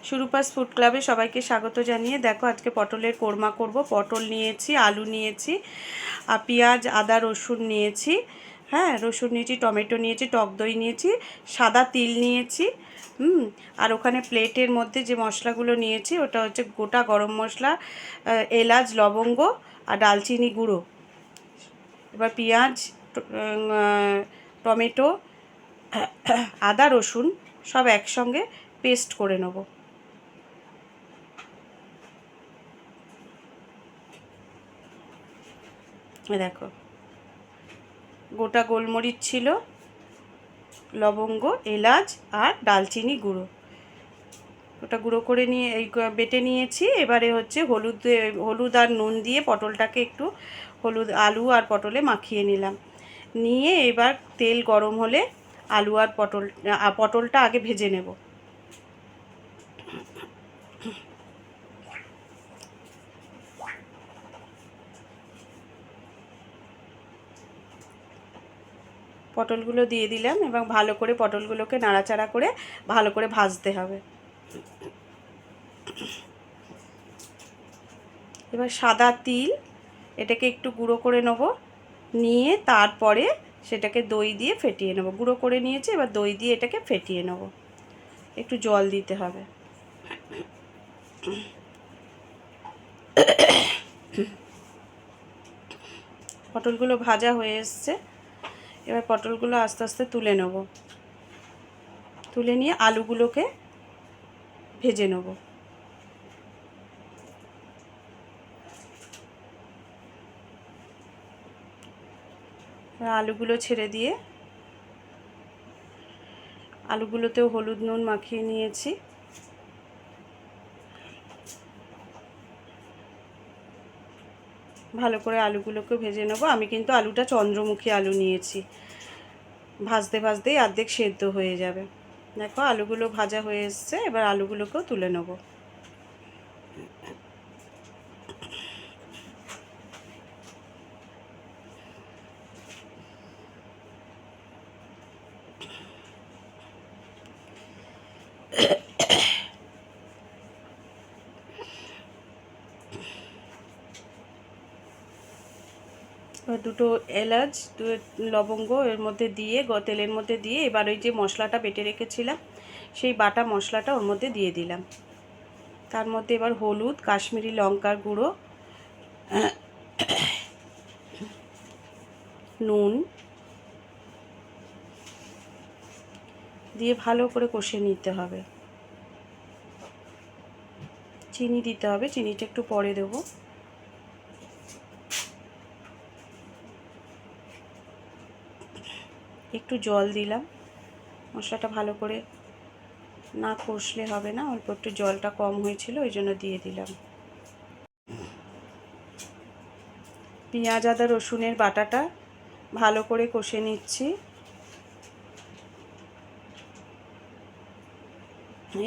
সুরূপাস food ক্লাবে সবাইকে স্বাগত জানিয়ে দেখো আজকে পটলের কোরমা করব। পটল নিয়েছি, আলু নিয়েছি, পেঁয়াজ, আদা, রসুন নিয়েছি, হ্যাঁ রসুন নিয়েছি, টমেটো নিয়েছি, টক দই নিয়েছি, সাদা তিল নিয়েছি। আর ওখানে প্লেটের মধ্যে যে মশলাগুলো নিয়েছি ওটা হচ্ছে গোটা গরম মশলা, এলাচ, লবঙ্গ আর দালচিনি গুঁড়ো। এবার পেঁয়াজ, টমেটো, আদা, রসুন সব একসঙ্গে পেস্ট করে নেব। দেখো গোটা গোলমরিচ ছিল, লবঙ্গ, এলাচ আর দালচিনি গুঁড়ো, ওটা গুঁড়ো করে নিয়ে এই বেটে নিয়েছি। এবারে হচ্ছে হলুদ আর নুন দিয়ে পটলটাকে একটু আলু আর পটলে মাখিয়ে নিলাম। নিয়ে এবার তেল গরম হলে আলু আর পটলটা আগে ভেজে নেব। পটলগুলো দিয়ে দিলাম এবং ভালো করে পটলগুলোকে নাড়াচাড়া করে ভালো করে ভাজতে হবে। এবার সাদা তিল, এটাকে একটু গুঁড়ো করে নেব, নিয়ে তারপরে সেটাকে দই দিয়ে ফেটিয়ে নেব। গুঁড়ো করে নিয়েছি, এবার দই দিয়ে এটাকে ফেটিয়ে নেব। একটু জল দিতে হবে। পটলগুলো ভাজা হয়ে এসছে, এবার পটলগুলো আস্তে আস্তে তুলে নেব। তুলে নিয়ে আলুগুলোকে ভেজে নেব। আলুগুলো ছেড়ে দিয়ে আলুগুলোতেও হলুদ নুন মাখিয়ে নিয়েছি। ভালো করে আলুগুলোকে ভেজে নেব। আমি কিন্তু আলুটা চন্দ্রমুখী আলু নিয়েছি, ভাজতে ভাজতেই অর্ধেক সেদ্ধ হয়ে যাবে। দেখো আলুগুলো ভাজা হয়ে এসছে, এবার আলুগুলোকেও তুলে নেব। দুটো এলাচ, লবঙ্গ এর মধ্যে দিয়ে তেলের মধ্যে দিয়ে এবার ওই যে মশলাটা বেটে রেখেছিলাম সেই বাটা মশলাটা ওর মধ্যে দিয়ে দিলাম। তার মধ্যে এবার হলুদ, কাশ্মীরি লঙ্কার গুঁড়ো, নুন দিয়ে ভালো করে কষে নিতে হবে। চিনি দিতে হবে, চিনিটা একটু পরে দেবো। একটু জল দিলাম, মশলাটা ভালো করে না কষলে হবে না, অল্প একটু জলটা কম হয়েছিল ওই জন্য দিয়ে দিলাম। পেঁয়াজ, আদা, রসুনের বাটাটা ভালো করে কষে নিচ্ছি।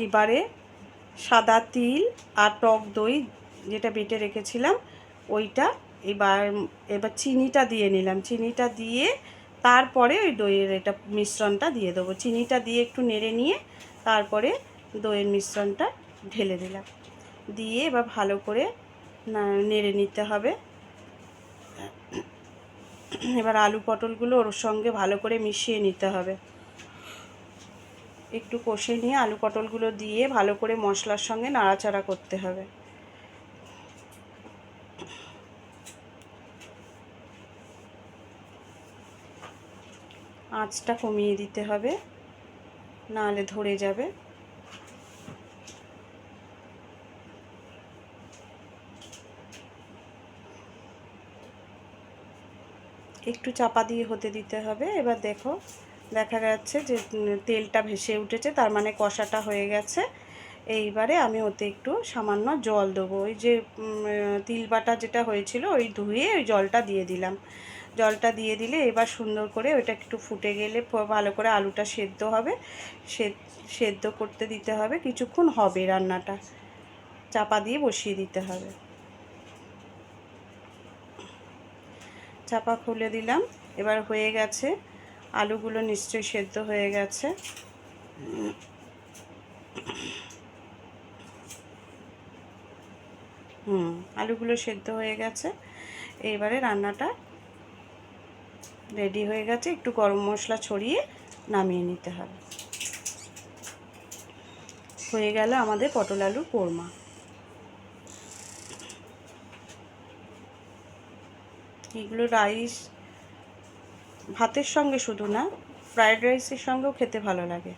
এবারে সাদা তিল আর টক দই যেটা বেটে রেখেছিলাম ওইটা এবার চিনিটা দিয়ে নিলাম। চিনিটা দিয়ে তারপরে ওই দইয়ের এটা মিশ্রণটা দিয়ে দেবো। চিনিটা দিয়ে একটু নেড়ে নিয়ে তারপরে দইয়ের মিশ্রণটা ঢেলে দিলাম। দিয়ে এবার ভালো করে নেড়ে নিতে হবে। এবার আলু পটলগুলো ওর সঙ্গে ভালো করে মিশিয়ে নিতে হবে। একটু কষে নিয়ে আলু পটলগুলো দিয়ে ভালো করে মশলার সঙ্গে নাড়াচাড়া করতে হবে। আঁচটা কমিয়ে দিতে হবে, নাহলে ধরে যাবে। একটু চাপা দিয়ে হতে দিতে হবে। এবার দেখো দেখা যাচ্ছে যে তেলটা ভেসে উঠেছে, তার মানে কষাটা হয়ে গেছে। এইবারে আমি ওতে একটু সামান্য জল দেবো। ওই যে তিল বাটা যেটা হয়েছিল ওই ধুয়ে ওই জলটা দিয়ে দিলাম। জলটা দিয়ে দিলে এবার সুন্দর করে ওইটা একটু ফুটে গেলে ভালো করে আলুটা সেদ্ধ হবে। সেদ্ধ করতে দিতে হবে, কিছুক্ষণ হবে রান্নাটা, চাপা দিয়ে বসিয়ে দিতে হবে। চাপা খুলে দিলাম, এবার হয়ে গেছে। আলুগুলো নিশ্চয়ই সেদ্ধ হয়ে গেছে। আলুগুলো সেদ্ধ হয়ে গেছে। এইবারে রান্নাটা রেডি হয়ে গেছে। একটু গরম মশলা ছড়িয়ে নামিয়ে নিতে হবে। হয়ে গেল আমাদের পটল আলুর কোরমা। এগুলো রাইস ভাতের সঙ্গে শুধু না, ফ্রায়েড রাইসের সঙ্গেও খেতে ভালো লাগে।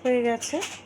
হয়ে গেছে।